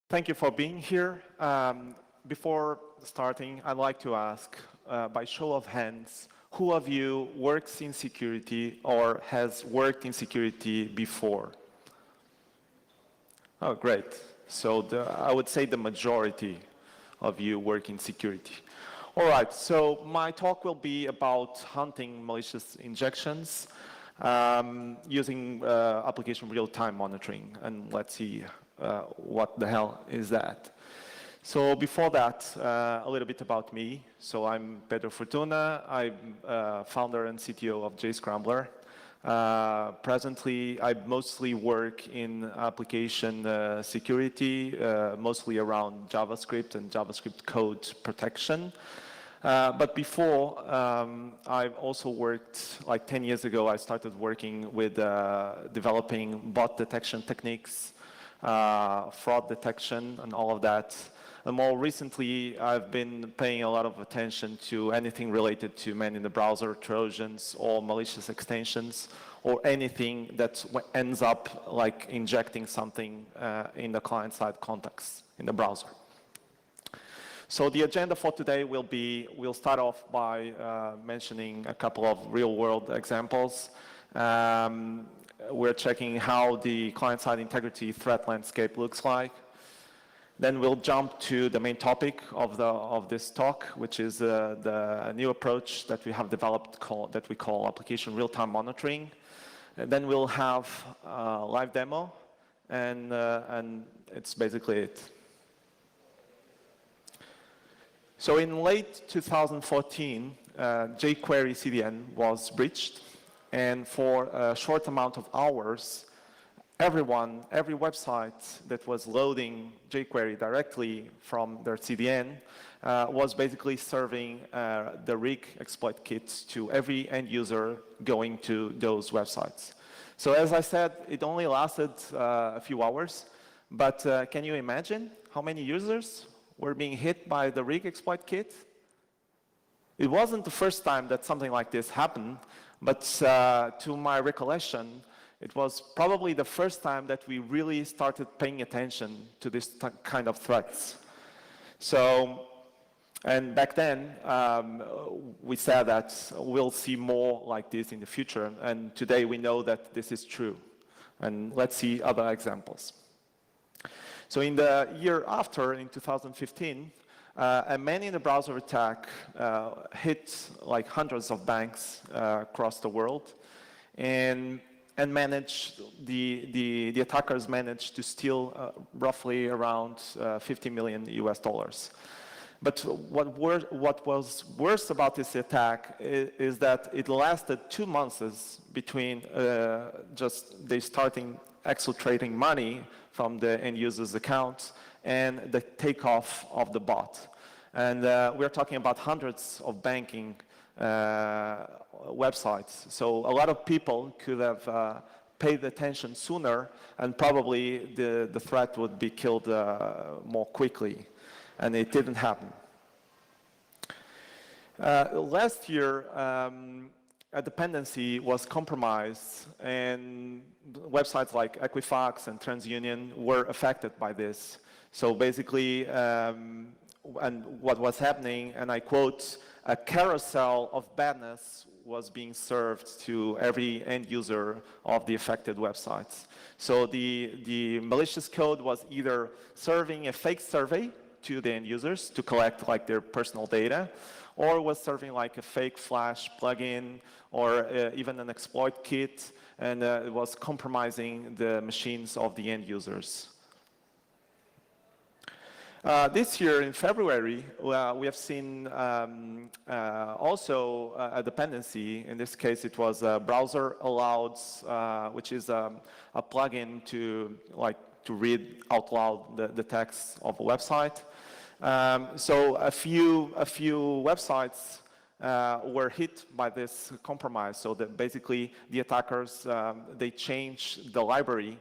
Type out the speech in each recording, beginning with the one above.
Thank you for being here. Before starting, I'd like to ask, by show of hands, who of you works in security or has worked in security before? Oh, great. So I would say the majority of you work in security. All right, so my talk will be about hunting malicious injections using application real-time monitoring. And let's see what the hell is that. So before that, a little bit about me. So I'm Pedro Fortuna. I'm founder and CTO of JScrambler. Presently, I mostly work in application security, mostly around JavaScript and JavaScript code protection. But before, I've also worked, like 10 years ago, I started working with developing bot detection techniques, fraud detection, and all of that. And more recently, I've been paying a lot of attention to anything related to man-in-the-browser Trojans or malicious extensions or anything that ends up like injecting something in the client-side context in the browser. So the agenda for today will be, we'll start off by mentioning a couple of real-world examples. We're checking how the client-side integrity threat landscape looks like. Then we'll jump to the main topic of this talk, which is the new approach that we have developed that we call application real-time monitoring. And then we'll have a live demo, and it's basically it. So in late 2014, jQuery CDN was breached, and for a short amount of hours, every website that was loading jQuery directly from their CDN was basically serving the rig exploit kits to every end user going to those websites. So as I said, it only lasted a few hours, but can you imagine how many users were being hit by the rig exploit kit? It wasn't the first time that something like this happened, but to my recollection, it was probably the first time that we really started paying attention to this kind of threats. So, and back then, we said that we'll see more like this in the future, and today we know that this is true. And let's see other examples. So in the year after, in 2015, a man-in-the-browser attack hit like hundreds of banks across the world, and the attackers managed to steal roughly around $50 million US. But what was worse about this attack is that it lasted 2 months between just they starting exfiltrating money from the end user's account and the takeoff of the bot. And we're talking about hundreds of banking websites. So a lot of people could have paid attention sooner, and probably the threat would be killed more quickly. And it didn't happen. Last year, a dependency was compromised, and websites like Equifax and TransUnion were affected by this. So basically, and what was happening, and I quote, a carousel of badness was being served to every end user of the affected websites. So the malicious code was either serving a fake survey to the end users to collect like their personal data, or was serving like a fake Flash plugin or even an exploit kit, and it was compromising the machines of the end users. This year in February, we have seen also a dependency. In this case, it was browser allowed, which is a plugin to read out loud the text of a website. So a few websites were hit by this compromise. So that basically the attackers they changed the library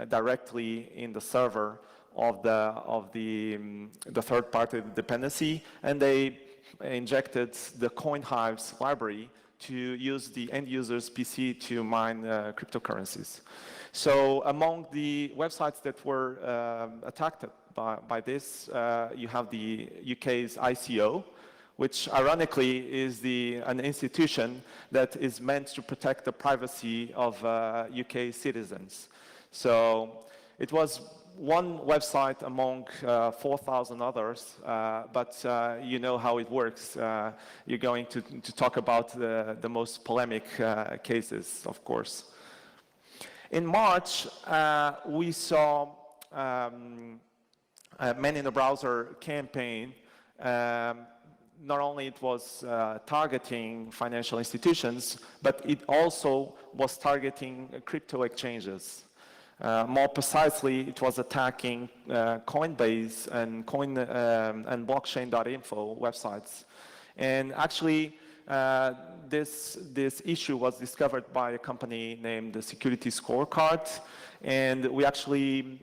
directly in the server of the third-party dependency, and they injected the CoinHive's library to use the end user's PC to mine cryptocurrencies. So among the websites that were attacked by this, you have the UK's ICO, which ironically is an institution that is meant to protect the privacy of UK citizens. So it was one website among 4,000 others, but you know how it works. You're going to talk about the most polemic cases, of course. In March, we saw a Man in the Browser campaign. Not only it was targeting financial institutions, but it also was targeting crypto exchanges. More precisely, it was attacking Coinbase and blockchain.info websites. And actually, this issue was discovered by a company named the Security Scorecard, and we actually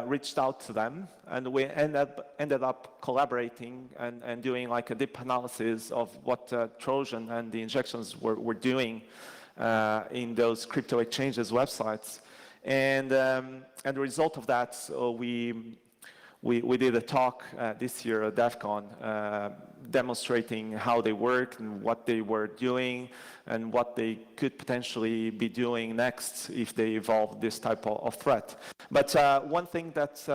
reached out to them, and we ended up collaborating and doing like a deep analysis of what Trojan and the injections were doing in those crypto exchanges websites. And the result of that, we did a talk this year at DEF CON demonstrating how they work and what they were doing and what they could potentially be doing next if they evolve this type of threat. But one thing that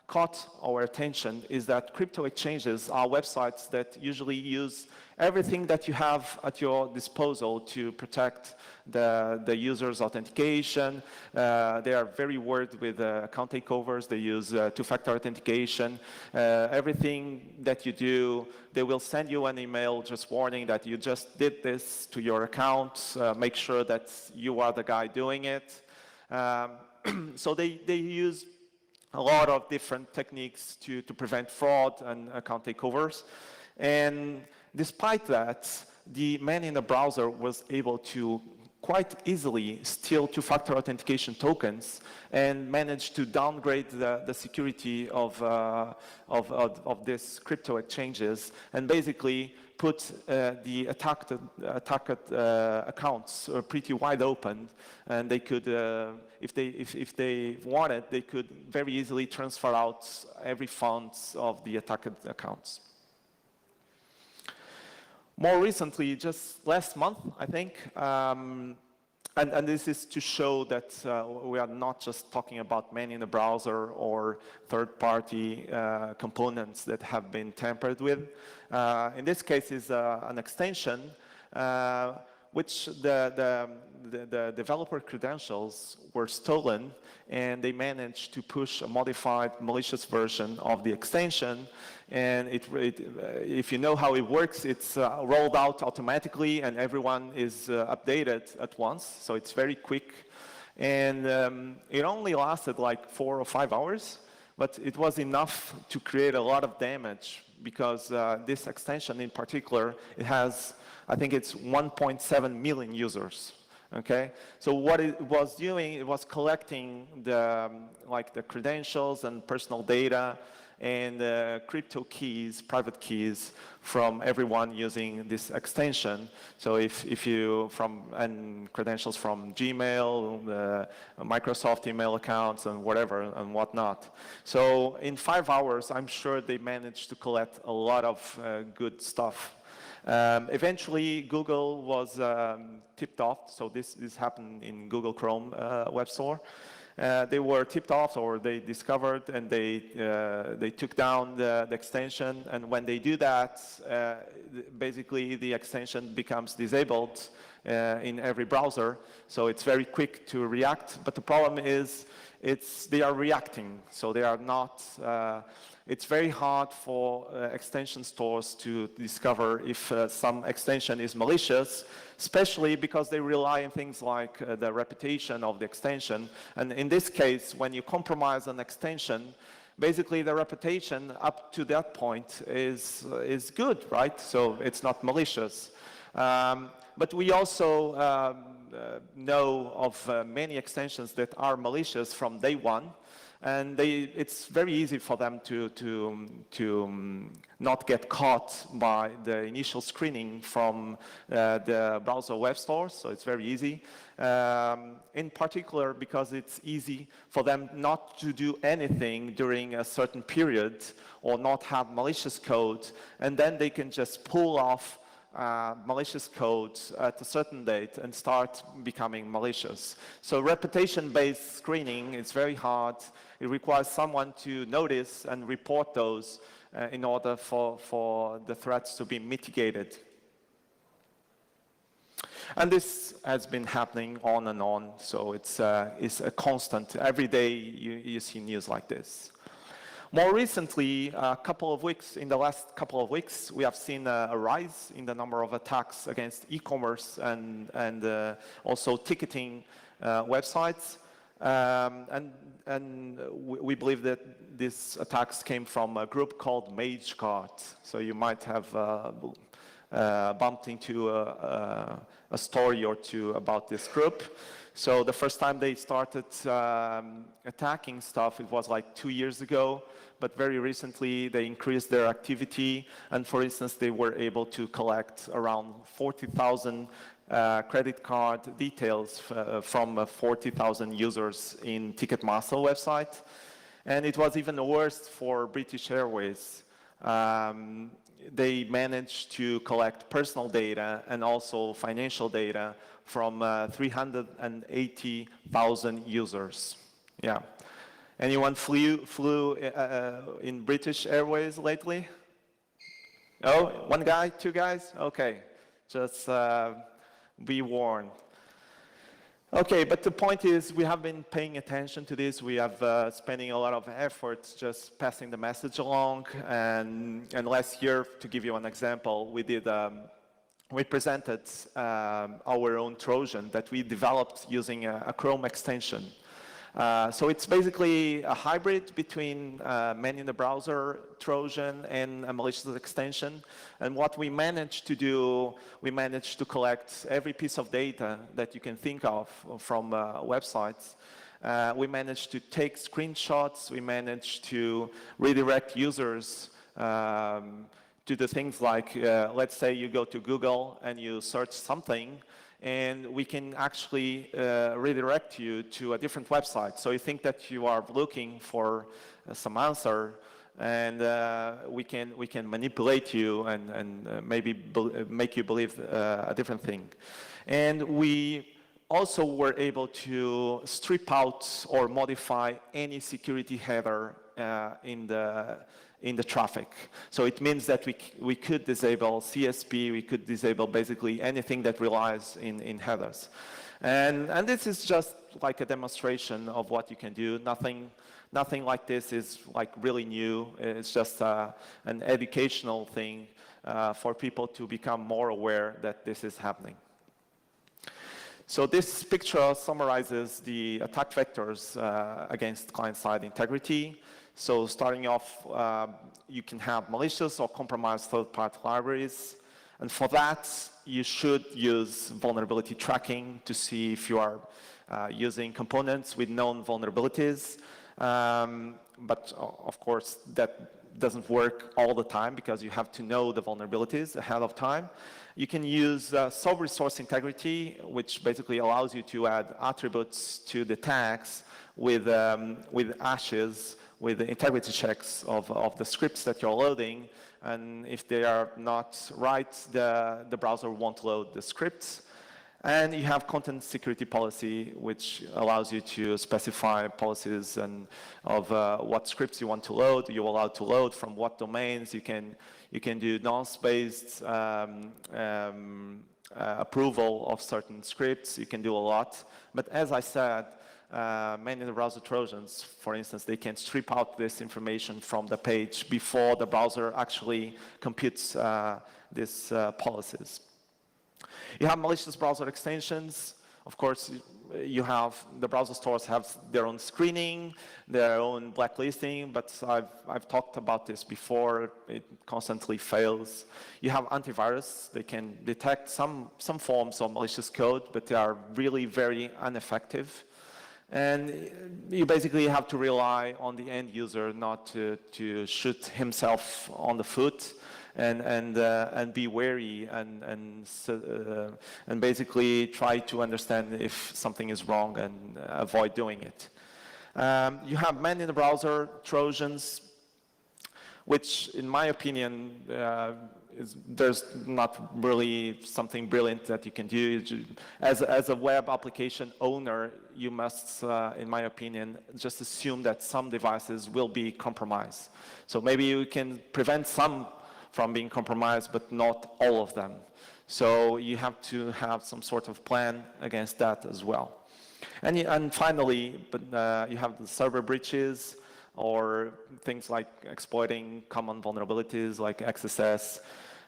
caught our attention is that crypto exchanges are websites that usually use everything that you have at your disposal to protect the user's authentication. They are very worried with account takeovers. They use two-factor authentication. Everything that you do, they will send you an email just warning that you just did this to your account. Make sure that you are the guy doing it. So they use a lot of different techniques to prevent fraud and account takeovers. And despite that, the man in the browser was able to quite easily steal two-factor authentication tokens and manage to downgrade the security of these crypto exchanges and basically put the attacked accounts pretty wide open, and they could, if they wanted, they could very easily transfer out every funds of the attacked accounts. More recently, just last month, I think, and this is to show that we are not just talking about man in the browser or third-party components that have been tampered with. In this case, is an extension which the developer credentials were stolen, and they managed to push a modified malicious version of the extension. And if you know how it works, it's rolled out automatically, and everyone is updated at once, so it's very quick. And it only lasted like 4 or 5 hours, but it was enough to create a lot of damage, because this extension in particular, it has, I think it's 1.7 million users. Okay, so what it was doing, it was collecting the credentials and personal data and crypto keys, private keys from everyone using this extension. So if you and credentials from Gmail, Microsoft email accounts, and whatever and whatnot. So in 5 hours, I'm sure they managed to collect a lot of good stuff. Eventually, Google was tipped off. So this happened in Google Chrome web store. They were tipped off, or they discovered, and they took down the extension. And when they do that, basically the extension becomes disabled in every browser. So it's very quick to react. But the problem is, they are reacting. So they are not. It's very hard for extension stores to discover if some extension is malicious, especially because they rely on things like the reputation of the extension. And in this case, when you compromise an extension, basically the reputation up to that point is good, right? So it's not malicious. But we also know of many extensions that are malicious from day one. And it's very easy for them to not get caught by the initial screening from the browser web stores, so it's very easy. In particular, because it's easy for them not to do anything during a certain period or not have malicious code, and then they can just pull off malicious code at a certain date and start becoming malicious. So reputation-based screening is very hard. It requires someone to notice and report those in order for the threats to be mitigated. And this has been happening on and on, so it's a constant. Every day you see news like this. More recently, in the last couple of weeks, we have seen a rise in the number of attacks against e-commerce and also ticketing websites. And we believe that these attacks came from a group called MageGuard. So you might have bumped into a story or two about this group. So the first time they started attacking stuff, it was like 2 years ago. But very recently, they increased their activity. And for instance, they were able to collect around 40,000 credit card details from 40,000 users in Ticketmaster website. And it was even worse for British Airways. They managed to collect personal data and also financial data from 380,000 users. Yeah. Anyone flew in British Airways lately? Oh, one guy, two guys? Okay, just be warned. Okay, but the point is we have been paying attention to this. We have spending a lot of effort just passing the message along. And last year, to give you an example, we presented our own Trojan that we developed using a Chrome extension. So it's basically a hybrid between man-in-the-browser Trojan and a malicious extension. And what we managed to do, we managed to collect every piece of data that you can think of from websites. We managed to take screenshots. We managed to redirect users to the things like, let's say you go to Google and you search something, and we can actually redirect you to a different website. So you think that you are looking for some answer, and we can manipulate you and maybe make you believe a different thing. And we also were able to strip out or modify any security header in the traffic. So it means that we could disable CSP, we could disable basically anything that relies in headers. And this is just like a demonstration of what you can do. Nothing like this is like really new. It's just an educational thing for people to become more aware that this is happening. So this picture summarizes the attack vectors against client-side integrity. So starting off, you can have malicious or compromised third-party libraries. And for that, you should use vulnerability tracking to see if you are using components with known vulnerabilities. But of course, that doesn't work all the time because you have to know the vulnerabilities ahead of time. You can use sub-resource integrity, which basically allows you to add attributes to the tags with hashes, with the integrity checks of the scripts that you're loading. And if they are not right, the browser won't load the scripts. And you have content security policy, which allows you to specify policies and of what scripts you want to load. You're allowed to load from what domains. You can do nonce-based approval of certain scripts. You can do a lot. But as I said, many of the browser Trojans, for instance, they can strip out this information from the page before the browser actually computes these policies. You have malicious browser extensions. Of course, you have the browser stores have their own screening, their own blacklisting, but I've talked about this before. It constantly fails. You have antivirus. They can detect some forms of malicious code, but they are really very ineffective. And you basically have to rely on the end user not to shoot himself on the foot and be wary and basically try to understand if something is wrong and avoid doing it. You have man-in-the-browser Trojans, which, in my opinion, there's not really something brilliant that you can do. As a web application owner, you must, in my opinion, just assume that some devices will be compromised. So maybe you can prevent some from being compromised, but not all of them. So you have to have some sort of plan against that as well. And finally, you have the server breaches, or things like exploiting common vulnerabilities like XSS.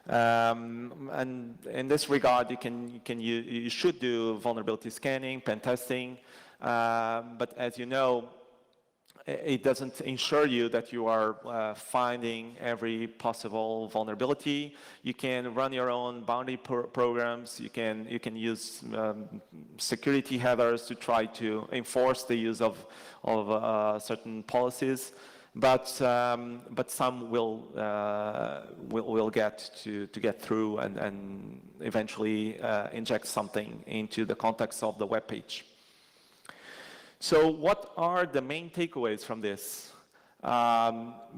And in this regard, you should do vulnerability scanning, pen testing, but as you know, it doesn't ensure you that you are finding every possible vulnerability. You can run your own bounty programs. You can use security headers to try to enforce the use of certain policies, but some will get to get through and eventually inject something into the context of the web page. So what are the main takeaways from this?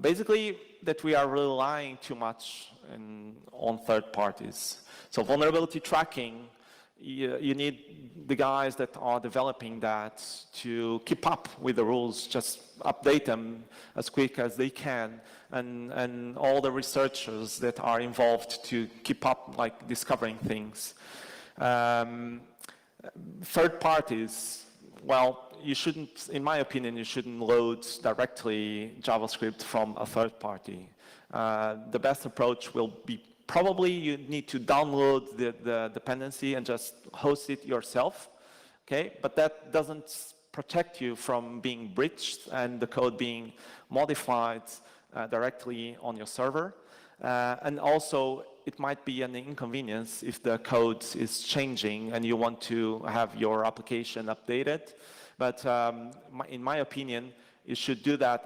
Basically, that we are relying too much on third parties. So vulnerability tracking, you need the guys that are developing that to keep up with the rules, just update them as quick as they can, and all the researchers that are involved to keep up, like discovering things. Third parties, well, you shouldn't, in my opinion, you shouldn't load directly JavaScript from a third party. The best approach will be probably you need to download the dependency and just host it yourself, okay? But that doesn't protect you from being breached and the code being modified directly on your server. And also, it might be an inconvenience if the code is changing and you want to have your application updated. But in my opinion, you should do that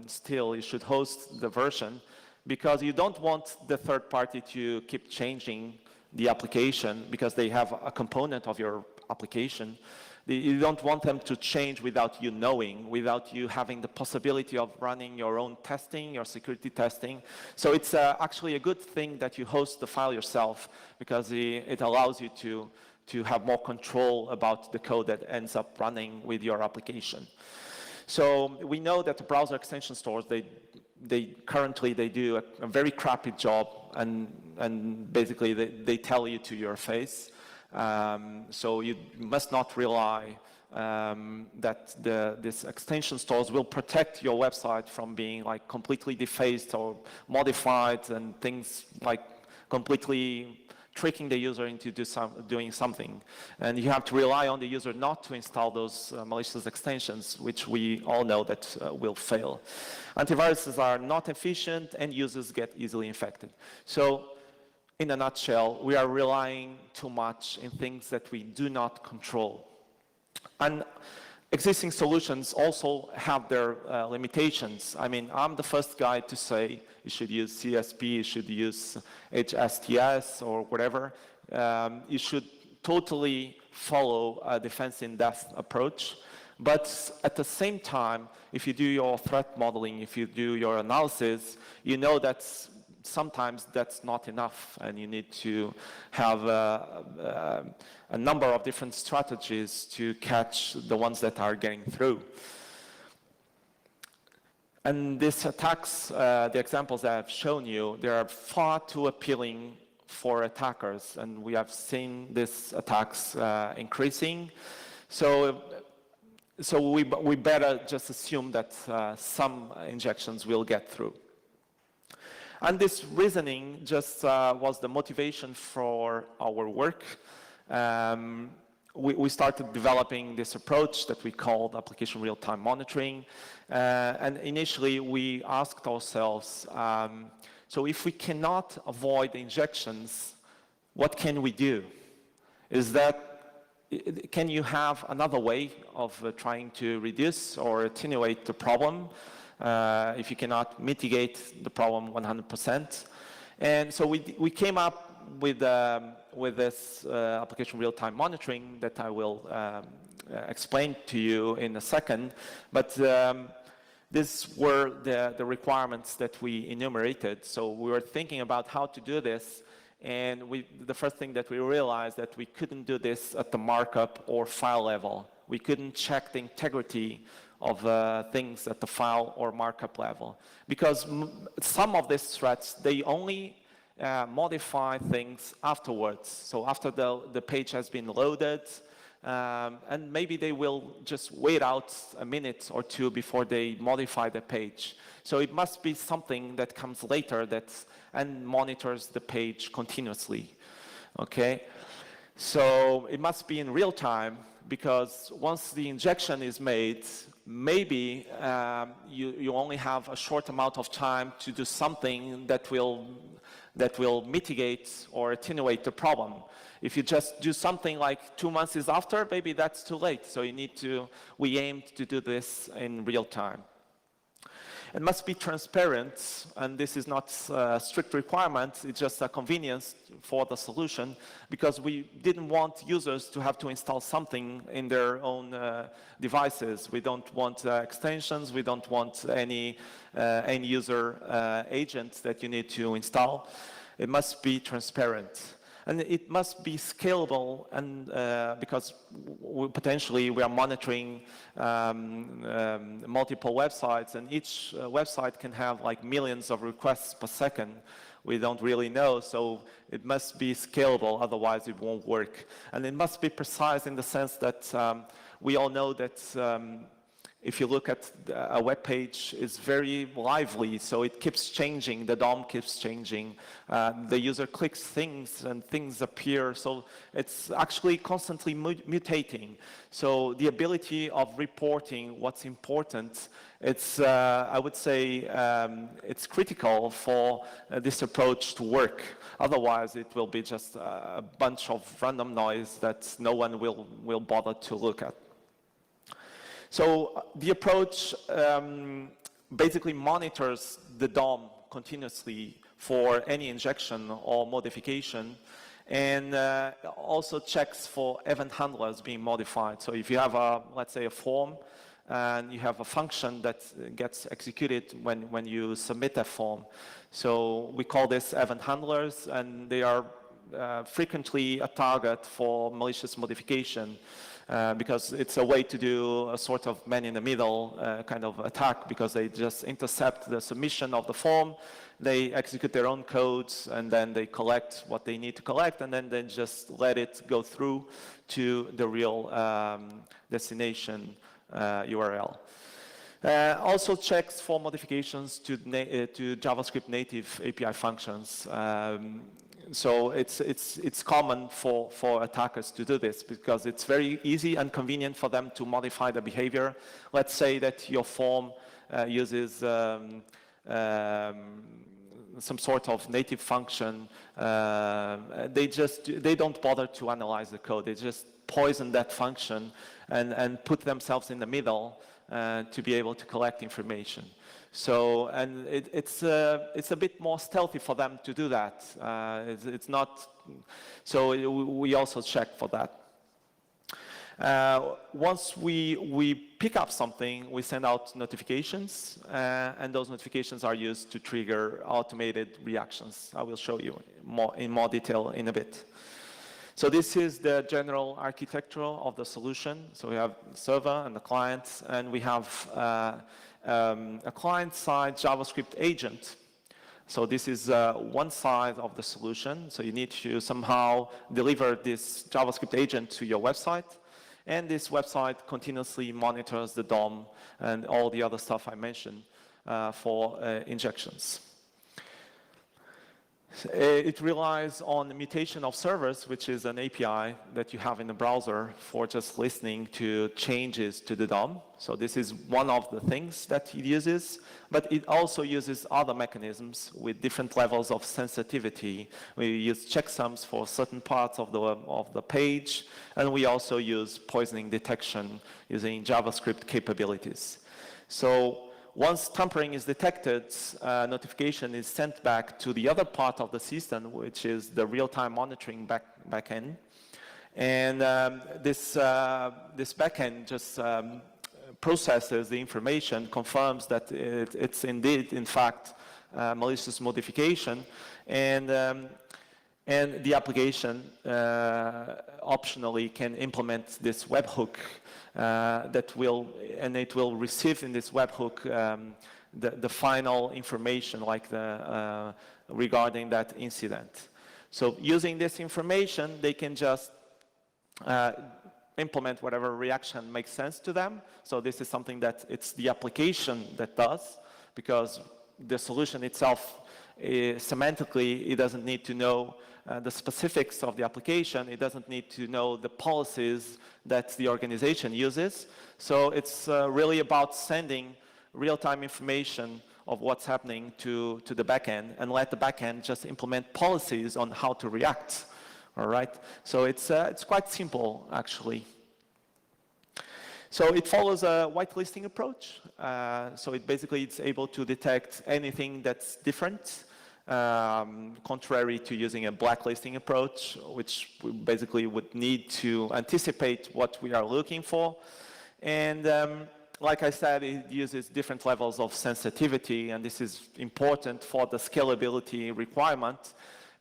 still. You should host the version because you don't want the third party to keep changing the application because they have a component of your application. You don't want them to change without you knowing, without you having the possibility of running your own testing, your security testing. So it's actually a good thing that you host the file yourself because it allows you to have more control about the code that ends up running with your application. So we know that the browser extension stores, they currently do a very crappy job, and basically they tell you to your face. So you must not rely that these extension stores will protect your website from being like completely defaced or modified and things like completely tricking the user into doing something. And you have to rely on the user not to install those malicious extensions, which we all know that will fail. Antiviruses are not efficient and users get easily infected. So in a nutshell, we are relying too much in things that we do not control. And existing solutions also have their limitations. I mean, I'm the first guy to say you should use CSP, you should use HSTS or whatever. You should totally follow a defense in depth approach. But at the same time, if you do your threat modeling, if you do your analysis, you know that sometimes that's not enough, and you need to have a number of different strategies to catch the ones that are getting through. And these attacks, the examples that I've shown you, they are far too appealing for attackers, and we have seen these attacks increasing. So we better just assume that some injections will get through. And this reasoning just was the motivation for our work. We started developing this approach that we called application real-time monitoring. And initially, we asked ourselves, so if we cannot avoid injections, what can we do? Is that can you have another way of trying to reduce or attenuate the problem if you cannot mitigate the problem 100%? And so we came up with this application real-time monitoring that I will explain to you in a second. But these were the requirements that we enumerated. So we were thinking about how to do this. And the first thing that we realized that we couldn't do this at the markup or file level. We couldn't check the integrity of things at the file or markup level. Because some of these threats, they only modify things afterwards. So after the page has been loaded, and maybe they will just wait out a minute or two before they modify the page. So it must be something that comes later and monitors the page continuously, okay? So it must be in real time, because once the injection is made, maybe you only have a short amount of time to do something that will mitigate or attenuate the problem. If you just do something like 2 months after, maybe that's too late. So we aimed to do this in real time. It must be transparent, and this is not a strict requirement, it's just a convenience for the solution, because we didn't want users to have to install something in their own devices. We don't want extensions, we don't want any end user agents that you need to install. It must be transparent. And it must be scalable, and because potentially we are monitoring multiple websites, and each website can have like millions of requests per second. We don't really know, so it must be scalable, otherwise it won't work. And it must be precise in the sense that we all know that if you look at a web page, it's very lively, so it keeps changing, the DOM keeps changing, the user clicks things and things appear, so it's actually constantly mutating. So the ability of reporting what's important, it's, I would say, it's critical for this approach to work. Otherwise, it will be just a bunch of random noise that no one will bother to look at. So the approach basically monitors the DOM continuously for any injection or modification, and also checks for event handlers being modified. So if you have let's say a form, and you have a function that gets executed when you submit a form. So we call this event handlers, and they are frequently a target for malicious modification. Because it's a way to do a sort of man-in-the-middle kind of attack, because they just intercept the submission of the form, they execute their own codes, and then they collect what they need to collect, and then they just let it go through to the real destination URL. Also checks for modifications to JavaScript native API functions. So it's common for attackers to do this, because it's very easy and convenient for them to modify the behavior. Let's say that your form uses some sort of native function. They don't bother to analyze the code. They just poison that function and put themselves in the middle to be able to collect information. So, and it's a bit more stealthy for them to do that. It's not, so we also check for that. Once we pick up something, we send out notifications, and those notifications are used to trigger automated reactions. I will show you in more detail in a bit. So this is the general architecture of the solution. So we have the server and the client, and we have a client-side JavaScript agent. So this is one side of the solution. So you need to somehow deliver this JavaScript agent to your website. And this website continuously monitors the DOM and all the other stuff I mentioned for injections. It relies on the mutation of servers, which is an API that you have in the browser for just listening to changes to the DOM. So this is one of the things that it uses, but it also uses other mechanisms with different levels of sensitivity. We use checksums for certain parts of the page, and we also use poisoning detection using JavaScript capabilities. So once tampering is detected, notification is sent back to the other part of the system, which is the real-time monitoring backend. And this backend just processes the information, confirms that it's indeed, in fact, malicious modification, and the application optionally can implement this webhook it will receive in this webhook the final information, like regarding that incident. So using this information, they can just implement whatever reaction makes sense to them. So this is something that it's the application that does, because the solution itself, semantically, it doesn't need to know the specifics of the application. It doesn't need to know the policies that the organization uses. So it's really about sending real-time information of what's happening to the backend, and let the backend just implement policies on how to react. All right. So it's quite simple, actually. So it follows a whitelisting approach. So it's able to detect anything that's different, contrary to using a blacklisting approach, which we basically would need to anticipate what we are looking for. And like I said, it uses different levels of sensitivity, and this is important for the scalability requirement,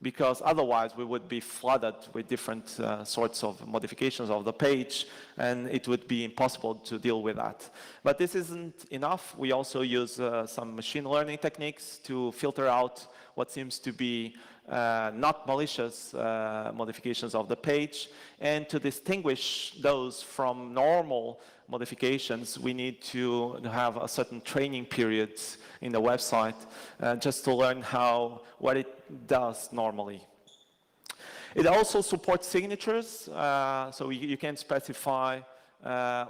because otherwise we would be flooded with different sorts of modifications of the page, and it would be impossible to deal with that. But this isn't enough. We also use some machine learning techniques to filter out what seems to be not malicious modifications of the page, and to distinguish those from normal modifications, we need to have a certain training periods in the website just to learn what it does normally. It also supports signatures, so you can specify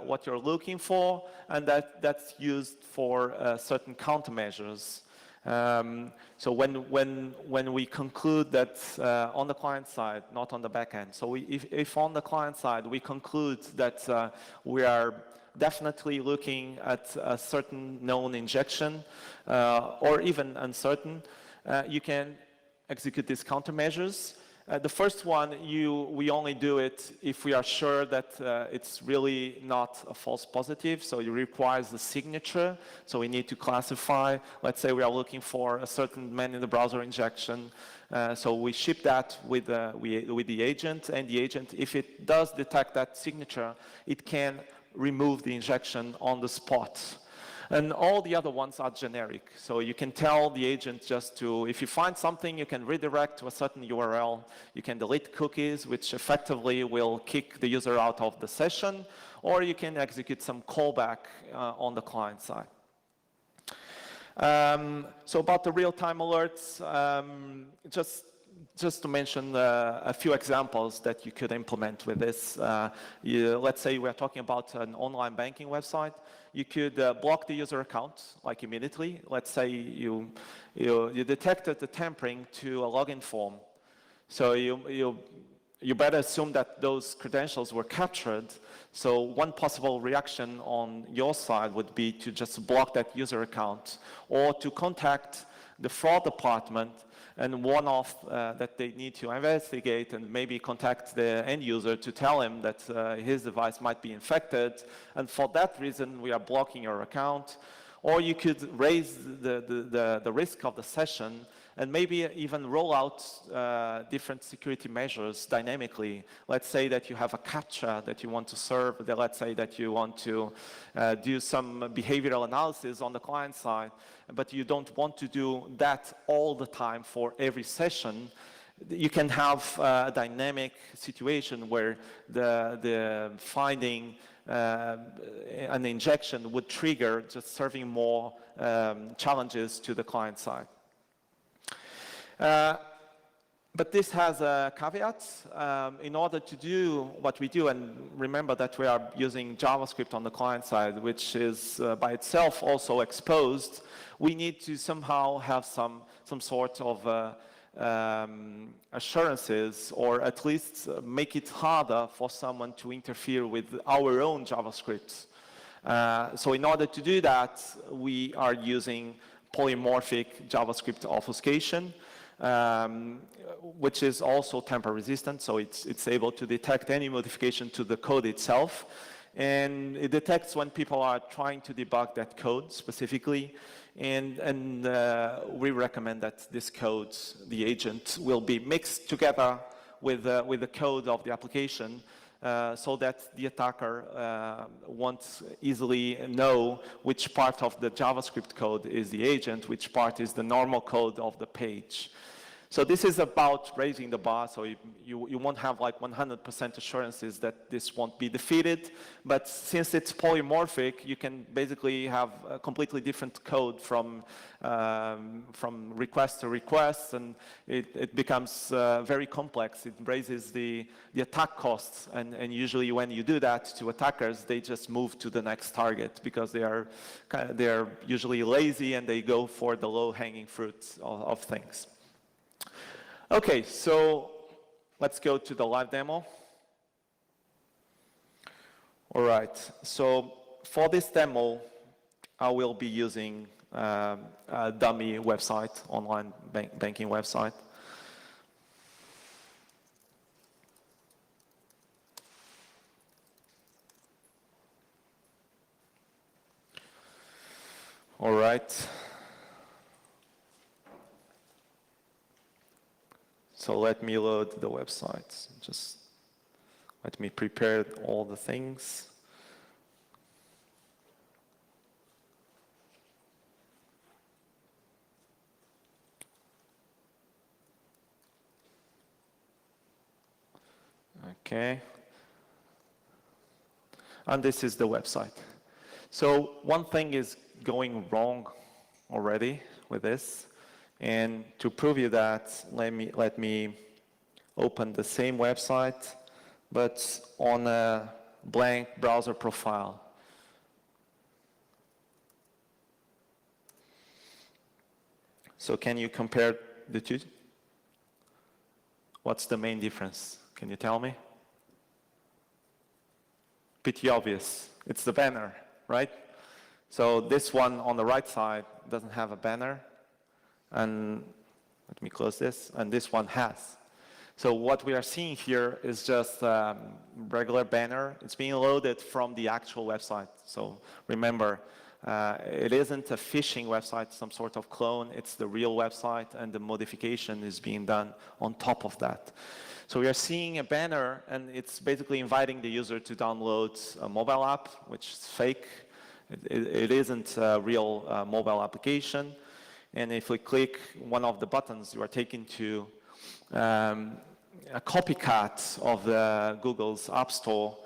what you're looking for, and that's used for certain countermeasures. So when we conclude that on the client side, not on the back end, so if on the client side we conclude that we are definitely looking at a certain known injection or even uncertain, you can execute these countermeasures. The first one, we only do it if we are sure that it's really not a false positive, so it requires the signature. So we need to classify. Let's say we are looking for a certain man-in-the-browser injection. So we ship that with the agent, and the agent, if it does detect that signature, it can remove the injection on the spot. And all the other ones are generic. So you can tell the agent just to, if you find something, you can redirect to a certain URL. You can delete cookies, which effectively will kick the user out of the session, or you can execute some callback on the client side. So about the real-time alerts, just to mention a few examples that you could implement with this. Let's say we're talking about an online banking website. You could block the user account like immediately. Let's say you detected the tampering to a login form. So you better assume that those credentials were captured. So one possible reaction on your side would be to just block that user account, or to contact the fraud department and warn off that they need to investigate and maybe contact the end user to tell him that his device might be infected, and for that reason we are blocking your account. Or you could raise the risk of the session and maybe even roll out different security measures dynamically. Let's say that you have a CAPTCHA that you want to serve. Let's say that you want to do some behavioral analysis on the client side, but you don't want to do that all the time for every session. You can have a dynamic situation where the finding an injection would trigger just serving more challenges to the client side. But this has a caveat. In order to do what we do, and remember that we are using JavaScript on the client side, which is by itself also exposed, we need to somehow have some sort of assurances, or at least make it harder for someone to interfere with our own JavaScript. So in order to do that, we are using polymorphic JavaScript obfuscation, which is also tamper resistant, so it's able to detect any modification to the code itself. And it detects when people are trying to debug that code specifically. And we recommend that this code, the agent, will be mixed together with the code of the application, so that the attacker won't easily know which part of the JavaScript code is the agent, which part is the normal code of the page. So this is about raising the bar, so you won't have like 100% assurances that this won't be defeated, but since it's polymorphic, you can basically have a completely different code from request to request, and it becomes very complex. It raises the attack costs, and usually when you do that to attackers, they just move to the next target because they are usually lazy and they go for the low-hanging fruits of things. Okay, so let's go to the live demo. All right, so for this demo, I will be using a dummy website, online banking website. All right. So let me load the website. Just let me prepare all the things. Okay. And this is the website. So one thing is going wrong already with this. And to prove you that, let me open the same website, but on a blank browser profile. So can you compare the two? What's the main difference? Can you tell me? Pretty obvious. It's the banner, right? So this one on the right side doesn't have a banner. And let me close this, and this one has. So what we are seeing here is just a regular banner. It's being loaded from the actual website. So remember, it isn't a phishing website, some sort of clone. It's the real website, and the modification is being done on top of that. So we are seeing a banner, and it's basically inviting the user to download a mobile app, which is fake. It isn't a real mobile application. And if we click one of the buttons, you are taken to a copycat of the Google's App Store,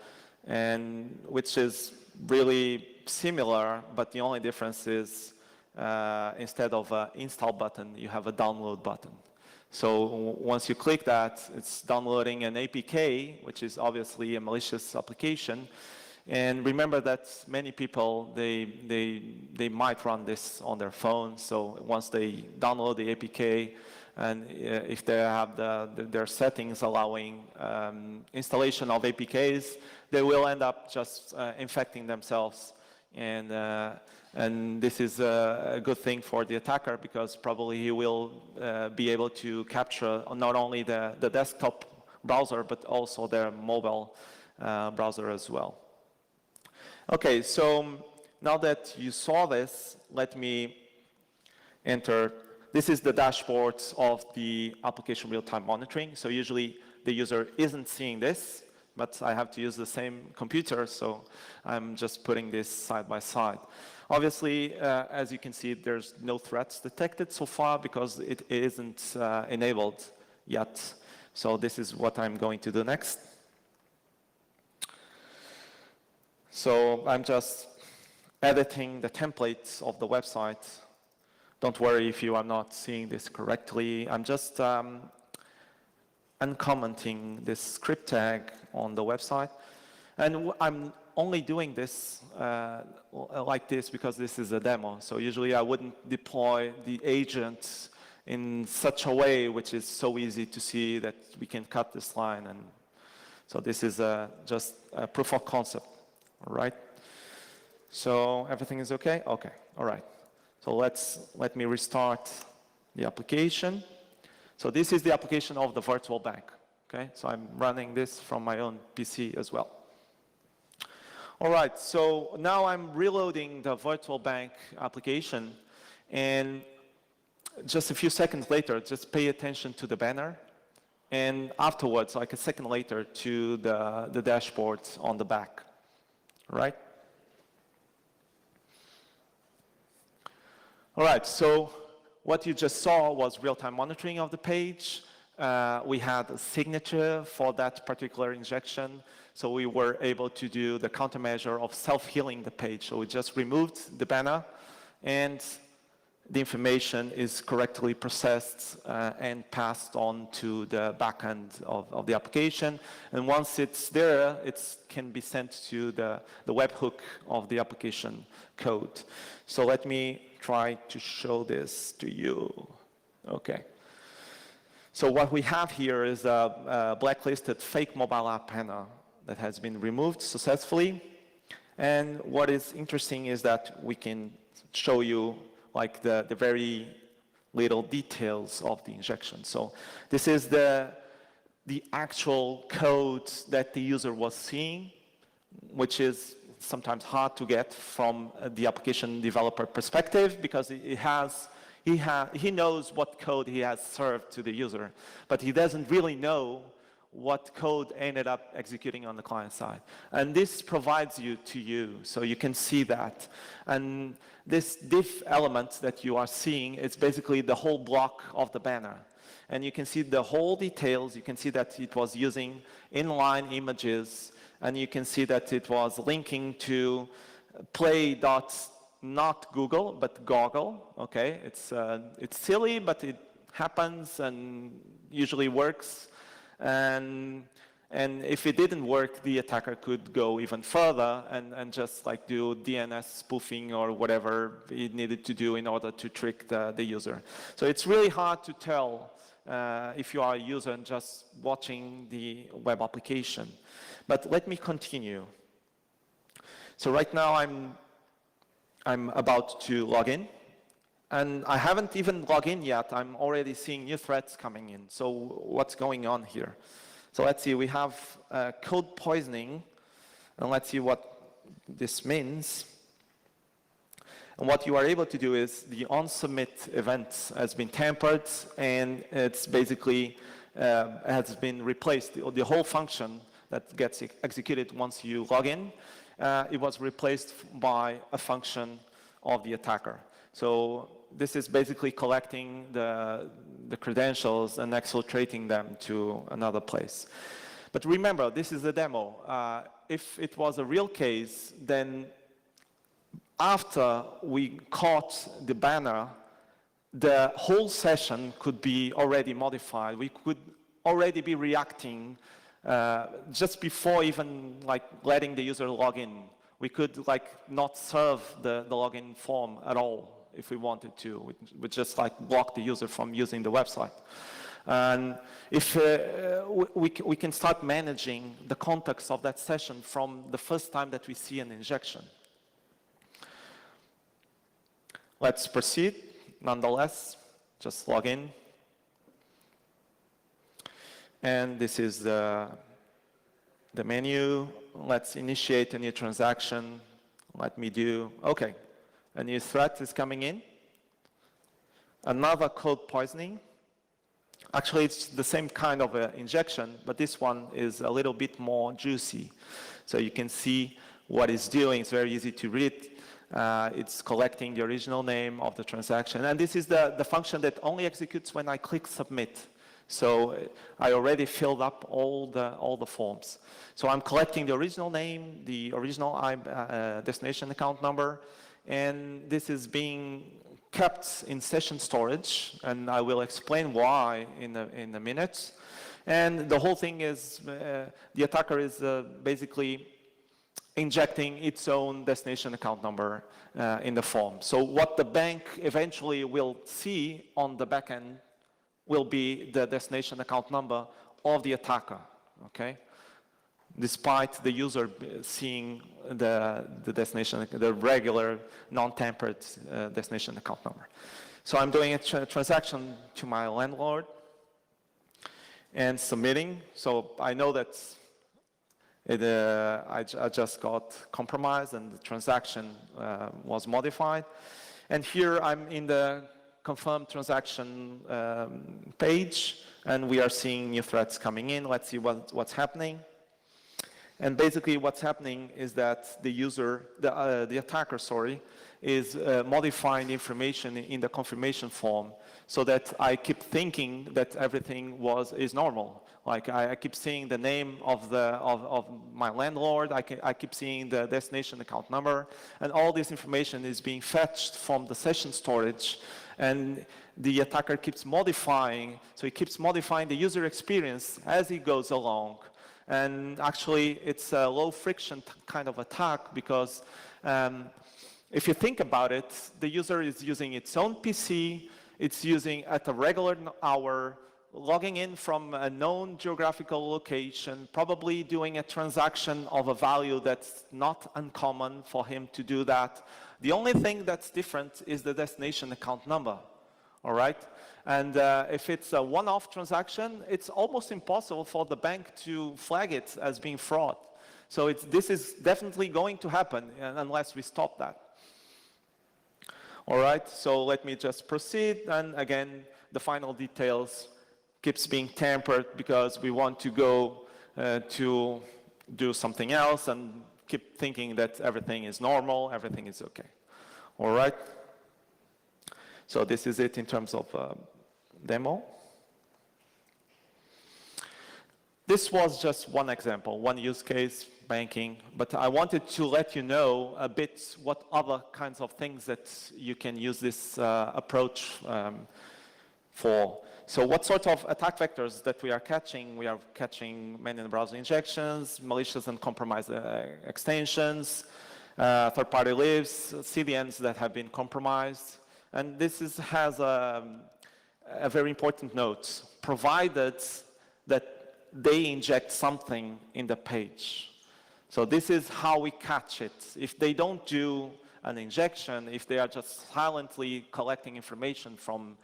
and which is really similar, but the only difference is instead of an install button, you have a download button. So once you click that, it's downloading an APK, which is obviously a malicious application. And remember that many people, they might run this on their phone. So once they download the APK, and if they have their settings allowing installation of APKs, they will end up just infecting themselves. And this is a good thing for the attacker, because probably he will be able to capture not only the desktop browser, but also their mobile browser as well. Okay, so now that you saw this, let me enter. This is the dashboard of the application real-time monitoring. So usually the user isn't seeing this, but I have to use the same computer, so I'm just putting this side by side. Obviously, as you can see, there's no threats detected so far because it isn't enabled yet. So this is what I'm going to do next. So I'm just editing the templates of the website. Don't worry if you are not seeing this correctly. I'm just uncommenting this script tag on the website. And I'm only doing this like this because this is a demo. So usually I wouldn't deploy the agent in such a way which is so easy to see that we can cut this line. And so this is just a proof of concept, all right? So everything is okay? Okay, all right. So let me restart the application. So this is the application of the virtual bank, okay? So I'm running this from my own PC as well. All right, so now I'm reloading the virtual bank application, and just a few seconds later, just pay attention to the banner, and afterwards, like a second later, to the dashboard on the back, right? All right, so what you just saw was real-time monitoring of the page. We had a signature for that particular injection, so we were able to do the countermeasure of self-healing the page. So we just removed the banner, and the information is correctly processed and passed on to the backend of the application. And once it's there, it can be sent to the webhook of the application code. So let me try to show this to you. Okay. So what we have here is a blacklisted fake mobile app banner that has been removed successfully. And what is interesting is that we can show you like the very little details of the injection. So this is the actual code that the user was seeing, which is sometimes hard to get from the application developer perspective, because he knows what code he has served to the user, but he doesn't really know what code ended up executing on the client side. And this provides you to you, so you can see that. And this diff element that you are seeing is basically the whole block of the banner. And you can see the whole details. You can see that it was using inline images, and you can see that it was linking to not Google, but Goggle, okay? It's silly, but it happens and usually works. And if it didn't work, the attacker could go even further and just like do DNS spoofing or whatever it needed to do in order to trick the user. So it's really hard to tell if you are a user and just watching the web application. But let me continue. So right now I'm about to log in. And I haven't even logged in yet. I'm already seeing new threats coming in. So what's going on here? So let's see, we have code poisoning. And let's see what this means. And what you are able to do is the on-submit event has been tampered, and it's basically has been replaced. The whole function that gets executed once you log in, it was replaced by a function of the attacker. So this is basically collecting the credentials and exfiltrating them to another place. But remember, this is a demo. If it was a real case, then after we caught the banner, the whole session could be already modified. We could already be reacting just before even like letting the user log in. We could like not serve the login form at all if we wanted to. We just like block the user from using the website. And if we can start managing the context of that session from the first time that we see an injection. Let's proceed. Nonetheless, just log in. And this is the menu. Let's initiate a new transaction. Let me do, okay. A new threat is coming in. Another code poisoning. Actually, it's the same kind of injection, but this one is a little bit more juicy. So you can see what it's doing. It's very easy to read. It's collecting the original name of the transaction. And this is the function that only executes when I click submit. So I already filled up all the forms. So I'm collecting the original name, the original destination account number, and this is being kept in session storage, and I will explain why in a minute. And the whole thing is, the attacker is basically injecting its own destination account number in the form. So what the bank eventually will see on the back end will be the destination account number of the attacker, okay? Despite the user seeing the destination, the regular, non-tampered destination account number. So I'm doing a transaction to my landlord and submitting. So I know that I just got compromised and the transaction was modified. And here I'm in the confirmed transaction page, and we are seeing new threats coming in. Let's see what's happening. And basically what's happening is that the user, the attacker, sorry, is modifying the information in the confirmation form so that I keep thinking that everything is normal. Like I keep seeing the name of my landlord, I keep seeing the destination account number, and all this information is being fetched from the session storage, and the attacker keeps modifying, so he keeps modifying the user experience as he goes along. And actually, it's a low friction kind of attack because if you think about it, the user is using its own PC, it's using at a regular hour, logging in from a known geographical location, probably doing a transaction of a value that's not uncommon for him to do that. The only thing that's different is the destination account number, all right? And if it's a one-off transaction, it's almost impossible for the bank to flag it as being fraud. So this is definitely going to happen unless we stop that. All right, so let me just proceed. And again, the final details keeps being tampered because we want to go to do something else and keep thinking that everything is normal, everything is okay. All right? So this is it in terms of demo. This was just one example, one use case, banking, but I wanted to let you know a bit what other kinds of things that you can use this approach for. So what sort of attack vectors that we are catching? We are catching manual browser injections, malicious and compromised extensions, third-party libs, CDNs that have been compromised. And this has a very important note, provided that they inject something in the page. So this is how we catch it. If they don't do an injection, if they are just silently collecting information from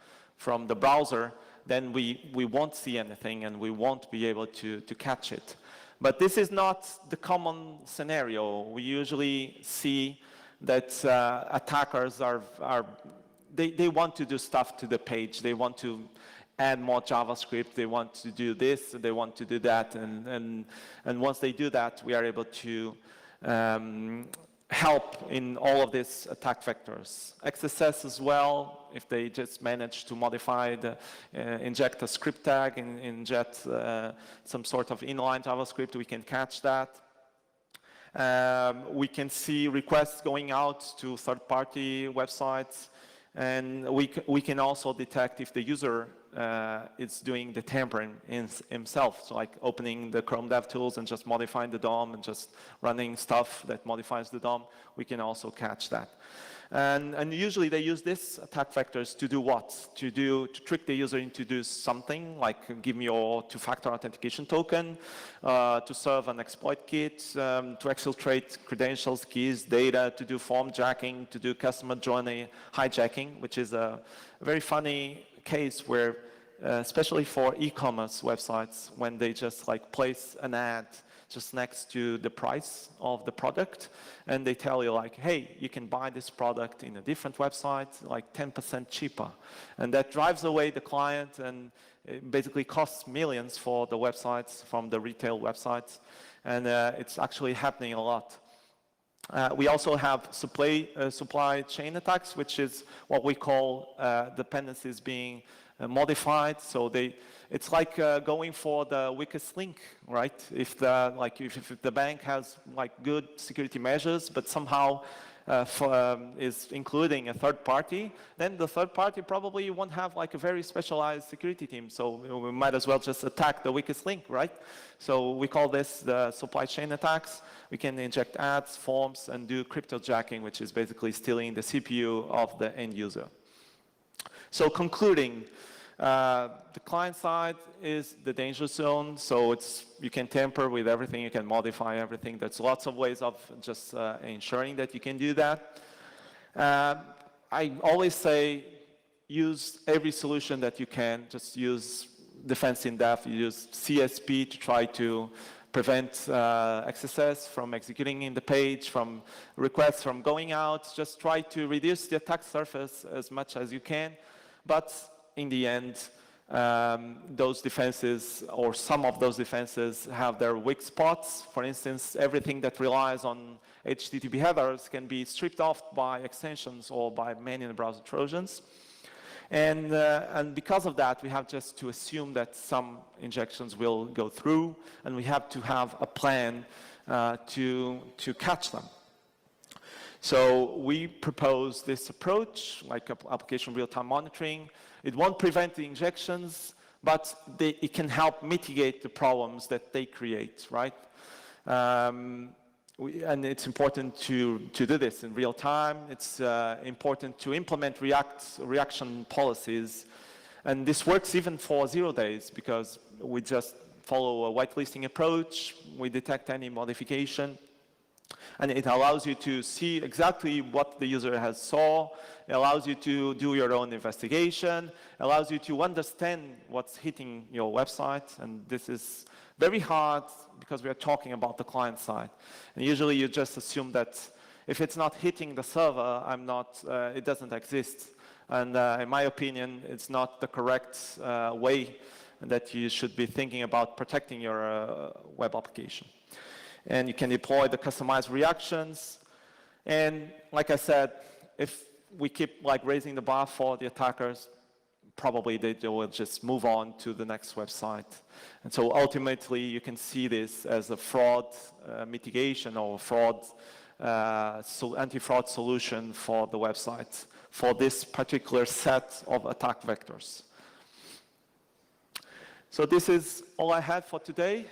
the browser, then we won't see anything and we won't be able to catch it. But this is not the common scenario. We usually see that attackers they want to do stuff to the page. They want to add more JavaScript. They want to do this. They want to do that. And once they do that, we are able to help in all of these attack vectors. XSS as well, if they just manage to modify, inject a script tag, inject some sort of inline JavaScript, we can catch that. We can see requests going out to third-party websites, and we can also detect if the user is doing the tampering himself, so like opening the Chrome DevTools and just modifying the DOM and just running stuff that modifies the DOM. We can also catch that. And usually they use these attack vectors to do what? To trick the user into do something, like give me your two-factor authentication token, to serve an exploit kit, to exfiltrate credentials, keys, data, to do form jacking, to do customer journey hijacking, which is a very funny case where, especially for e-commerce websites, when they just like place an ad just next to the price of the product, and they tell you like, hey, you can buy this product in a different website, like 10% cheaper. And that drives away the client, and it basically costs millions for the websites, from the retail websites, and it's actually happening a lot. We also have supply chain attacks, which is what we call dependencies being modified. So it's like going for the weakest link, right? If the bank has like good security measures, but somehow is including a third party, then the third party probably won't have like a very specialized security team. So we might as well just attack the weakest link, right? So we call this the supply chain attacks. We can inject ads, forms, and do cryptojacking, which is basically stealing the CPU of the end user. So concluding, the client side is the danger zone, so you can tamper with everything, you can modify everything. There's lots of ways of just ensuring that you can do that. I always say use every solution that you can. Just use defense in depth, use CSP to try to prevent XSS from executing in the page, from requests from going out. Just try to reduce the attack surface as much as you can. But in the end, those defenses, or some of those defenses, have their weak spots. For instance, everything that relies on HTTP headers can be stripped off by extensions or by manual browser Trojans. And because of that, we have just to assume that some injections will go through, and we have to have a plan to catch them. So we propose this approach, like application real-time monitoring. It won't prevent the injections, but it can help mitigate the problems that they create, right? And it's important to do this in real time. It's important to implement reaction policies. And this works even for 0 days, because we just follow a whitelisting approach. We detect any modification. And it allows you to see exactly what the user has saw. It allows you to do your own investigation. It allows you to understand what's hitting your website. And this is very hard because we are talking about the client side. And usually you just assume that if it's not hitting the server, it doesn't exist. And in my opinion, it's not the correct way that you should be thinking about protecting your web application. And you can deploy the customized reactions. And like I said, if we keep raising the bar for the attackers, probably they will just move on to the next website. And so ultimately, you can see this as a fraud mitigation or anti-fraud solution for the website for this particular set of attack vectors. So this is all I had for today.